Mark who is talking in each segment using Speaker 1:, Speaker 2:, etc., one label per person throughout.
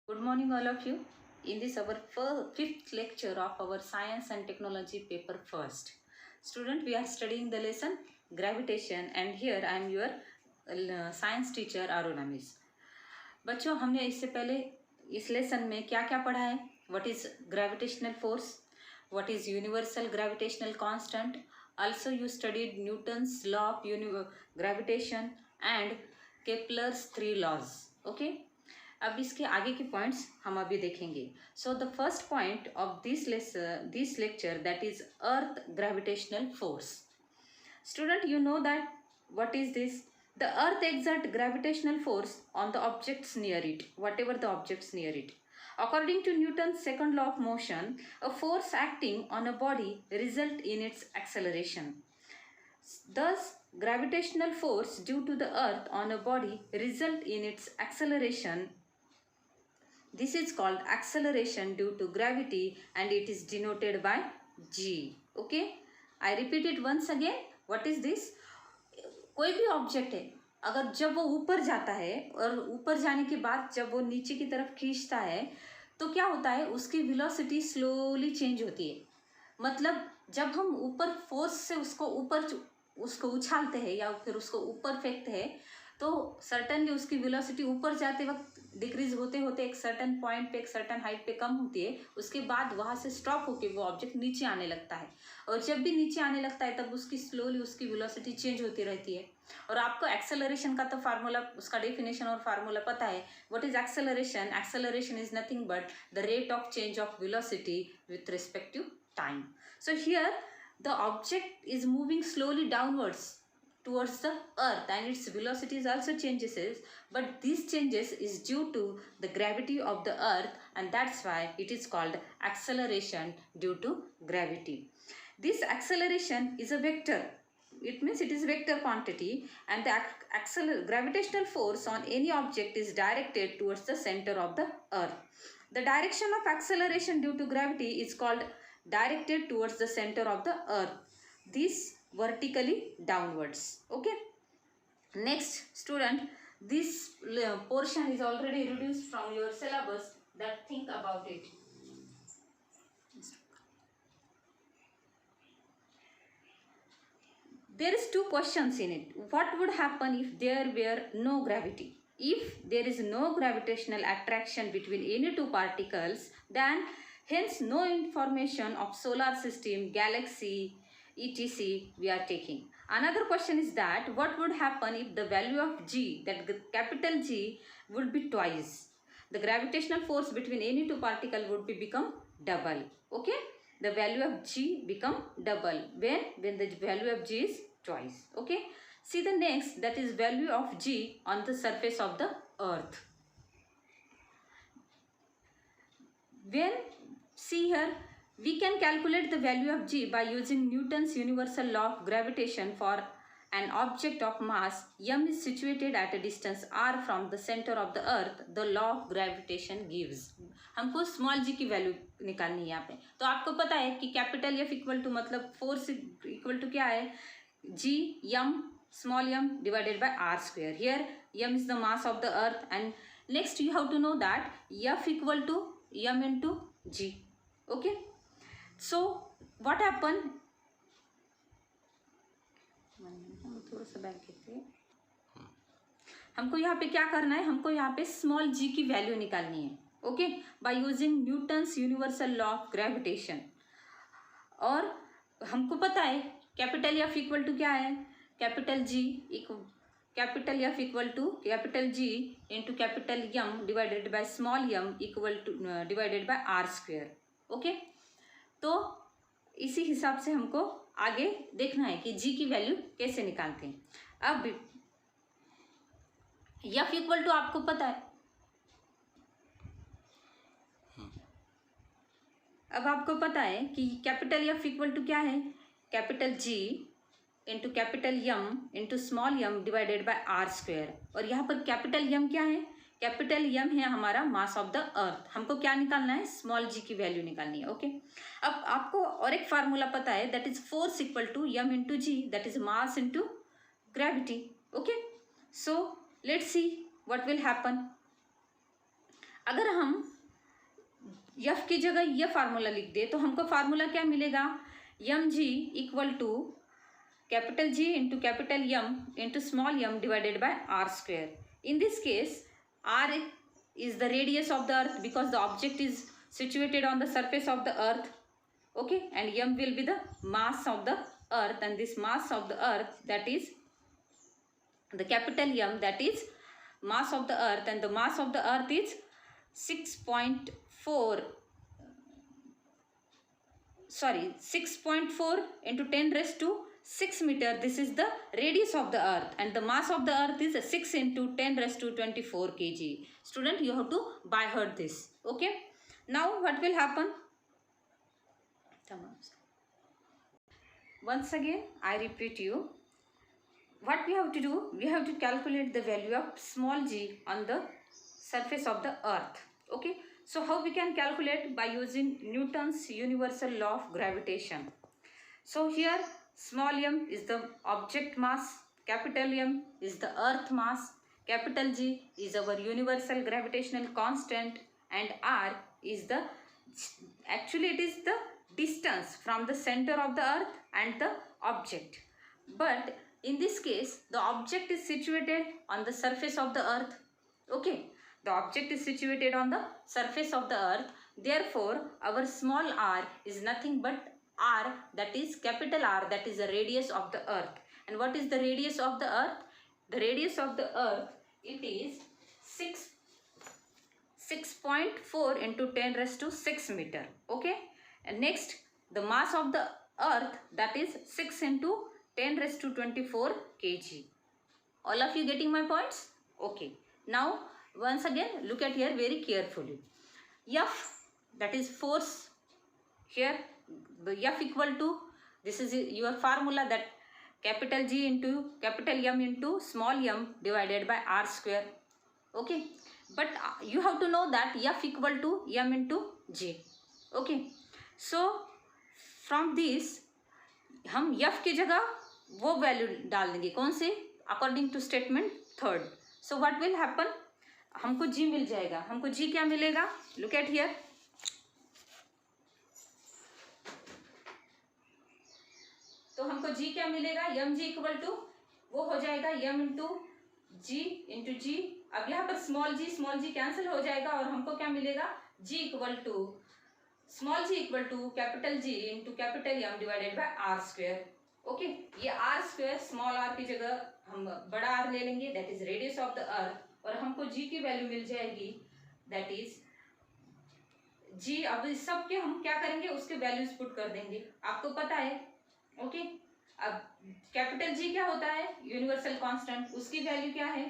Speaker 1: Good morning, all of you. In this our fifth lecture of our science and technology paper first. Student, we are studying the lesson gravitation and here I am your science teacher Aruna Miss. बच्चों, हमने इससे पहले इस lesson में क्या क्या पढ़ा है? What is gravitational force? What is universal gravitational constant? Also you studied Newton's law of gravitation and Kepler's three laws. Okay? अब इसके आगे के पॉइंट्स हम अभी देखेंगे. So the first point of this lecture that is earth gravitational force. Student, you know that what is this? The earth exerts gravitational force on the objects near it, whatever the objects near it. According to Newton's second law of motion, a force acting on a body results in its acceleration. Thus, gravitational force due to the earth on a body result in its acceleration. This is called acceleration due to gravity and it is denoted by g. Okay, I repeat it once again. What is this? कोई भी object है, अगर जब वो ऊपर जाता है और ऊपर जाने के बाद जब वो नीचे की तरफ खींचता है तो क्या होता है, उसकी वेलोसिटी स्लोली चेंज होती है. मतलब जब हम ऊपर फोर्स से उसको उछालते हैं या फिर उसको ऊपर फेंकते हैं तो सर्टनली उसकी वेलोसिटी ऊपर जाते वक्त डिक्रीज होते होते एक सर्टन पॉइंट पे, एक सर्टन हाइट पे कम होती है. उसके बाद वहाँ से स्टॉप होके वो ऑब्जेक्ट नीचे आने लगता है और जब भी नीचे आने लगता है तब उसकी स्लोली उसकी वेलोसिटी चेंज होती रहती है. और आपको एक्सेलरेशन का तो फार्मूला, उसका डेफिनेशन और फार्मूला पता है. What is acceleration? Acceleration is nothing but the rate of change of velocity with respect to time. So here the object is moving slowly downwards towards the earth and its velocities also changes, but these changes is due to the gravity of the earth and that's why it is called acceleration due to gravity. This acceleration is a vector. It means it is vector quantity and the gravitational force on any object is directed towards the center of the earth. The direction of acceleration due to gravity is called directed towards the center of the earth. This vertically downwards. Okay, next student, this portion is already reduced from your syllabus, that think about it. There is two questions in it. What would happen if there were no gravity? If there is no gravitational attraction between any two particles, then hence no information of solar system, galaxy, etc. we are taking. Another question is that what would happen if the value of g, that capital G, would be twice? The gravitational force between any two particle would become double. Okay, the value of g become double when the value of g is twice. Okay, see the next, that is value of g on the surface of the earth. When see here, we can calculate the value of g by using Newton's universal law of gravitation. For an object of mass m is situated at a distance r from the center of the earth, the law of gravitation gives. हमको small जी की value निकालनी है यहाँ पे. तो आपको पता है कि कैपिटल एफ इक्वल टू मतलब फोर्स इक्वल टू क्या है, G M small Yama divided by R square. Here M is the mass of the earth and next you have to know that F equal to M into G. Okay, so what happened, थोड़ा सा back करते हैं. हमको यहाँ पे क्या करना है, हमको यहाँ पे स्मॉल जी की वैल्यू निकालनी है. Okay, by using Newton's universal law of gravitation. और हमको पता है कैपिटल एफ इक्वल टू क्या है, capital G capital F equal to capital G into capital M divided by small m equal to divided by R square. Okay, तो इसी हिसाब से हमको आगे देखना है कि जी की वैल्यू कैसे निकालते हैं. अब एफ इक्वल टू आपको पता है. अब आपको पता है कि कैपिटल एफ इक्वल टू क्या है, capital G into capital M into small Yama divided by R square. और यहाँ पर कैपिटल यम क्या है, कैपिटल यम है हमारा मास ऑफ द अर्थ. हमको क्या निकालना है, स्मॉल जी की वैल्यू निकालनी है. ओके, अब आपको और एक फार्मूला पता है, that is force equal to m into g, that is mass into gravity. Okay, so let's see what will happen. अगर हम यफ की जगह यह फार्मूला लिख दे तो हमको फार्मूला क्या मिलेगा, M G equal to capital G into capital M into small Yama divided by R square. In this case, r is the radius of the earth because the object is situated on the surface of the earth. Okay, and m will be the mass of the earth, and this mass of the earth, that is the capital M, that is mass of the earth, and the mass of the earth is 6.4 into 10 raised to 6 meter. This is the radius of the earth, and the mass of the earth is 6 into 10 raised to 24 kg. Student, you have to by heart this. Okay, now what will happen? Once again I repeat you, what we have to do, we have to calculate the value of small g on the surface of the earth. Okay, so how we can calculate? By using Newton's universal law of gravitation. So here small m is the object mass, capital M is the earth mass, capital G is our universal gravitational constant, and R is the, actually it is the distance from the center of the earth and the object. But in this case the object is situated on the surface of the earth. Okay, the object is situated on the surface of the earth, therefore our small r is nothing but r, that is capital R, that is the radius of the earth. And what is the radius of the earth? The radius of the earth, it is 6.4 into 10 raised to 6 meter. Okay, and next the mass of the earth, that is 6 into 10 raised to 24 kg. All of you getting my points? Okay, now once again look at here very carefully. F, that is force, here the F equal to, this is your formula, that capital G into capital M into small m divided by r square. Okay, but you have to know that F equal to m into G. Okay, so from this हम F की जगह वो value डाल देंगे, कौन से, according to statement third. So what will happen, हमको G मिल जाएगा. हमको G क्या मिलेगा, लुक एट हियर. तो हमको G क्या मिलेगा, एम जी इक्वल टू वो हो जाएगा m इंटू जी इंटू जी. अब यहाँ पर स्मॉल जी कैंसिल हो जाएगा और हमको क्या मिलेगा, G equal to small g equal to capital G into capital M divided by R square. Okay, ये आर स्क्वेयर स्मॉल आर की जगह हम बड़ा आर ले लेंगे, that is radius of the earth, और हमको G की वैल्यू मिल जाएगी, दैट इज G. अब इस सब के हम क्या करेंगे, उसके वैल्यूज पुट कर देंगे, आपको पता है. ओके, अब कैपिटल G क्या होता है, यूनिवर्सल कांस्टेंट, उसकी वैल्यू क्या है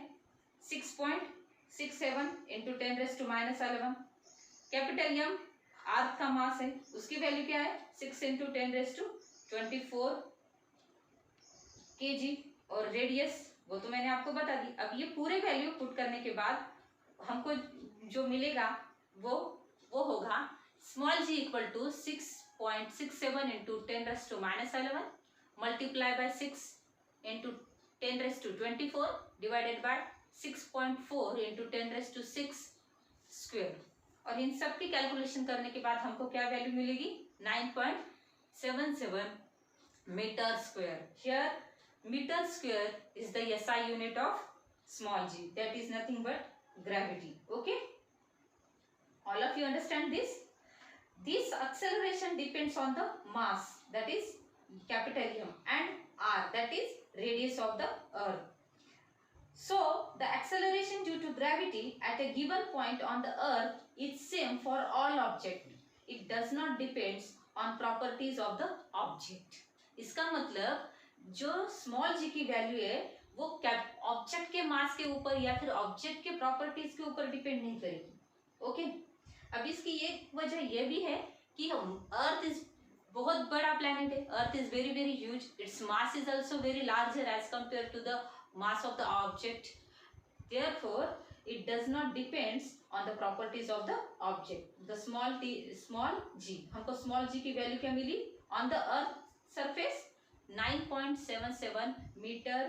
Speaker 1: 6.67 into 10 raise to -11. Capital M earth का मास है, उसकी वैल्यू क्या है 6 इंटू 10 रेज़ टू 24 kg, और रेडियस वो तो मैंने आपको बता दी. अब ये पूरे वैल्यू पुट करने के बाद हमको जो मिलेगा वो होगा small g equal to 6.67 into 10 raise to -11 multiply by 6 into 10 raise to 24 divided by 6.4 into 10 raise to 6 square. और इन सब की कैलकुलेशन करने के बाद हमको क्या वैल्यू मिलेगी, 9.77 metre square. Here metre square is the SI unit of small g, that is nothing but gravity. Okay, all of you understand this? This acceleration depends on the mass, that is capital M, and r, that is radius of the earth. So the acceleration due to gravity at a given point on the earth is same for all objects. It does not depends on properties of the object. इसका मतलब जो small g की value है वो object के मास के ऊपर या फिर ऑब्जेक्ट के प्रॉपर्टीज के ऊपर डिपेंड नहीं करेगी. ओके, अब इसकी एक वजह ये भी है कि हम अर्थ इज बहुत बड़ा प्लैनेट है, earth is very very huge, its mass is also very larger as compare to the mass of the object, therefore it does not depends on the properties of the object. The small g, हमको small g की value क्या मिली, on the earth surface 9.77 meter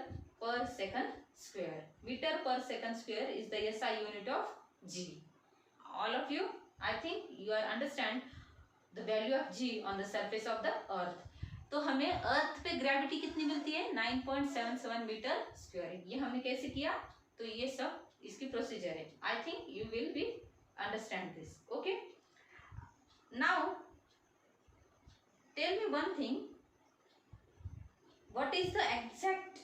Speaker 1: per second square. Meter per second square is the SI unit of g. all of you, I think you are understand the value of g on the surface of the earth. तो हमें अर्थ पे gravity कितनी मिलती है 9.77 metre square. ये हमने कैसे किया, तो ये सब इसकी प्रोसीजर है. I think you will be understand this. Okay, now tell me one thing, what is the exact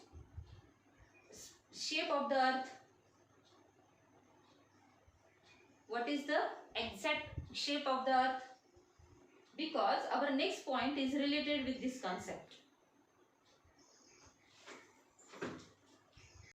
Speaker 1: shape of the earth? What is the exact shape of the earth? Because our next point is related with this concept.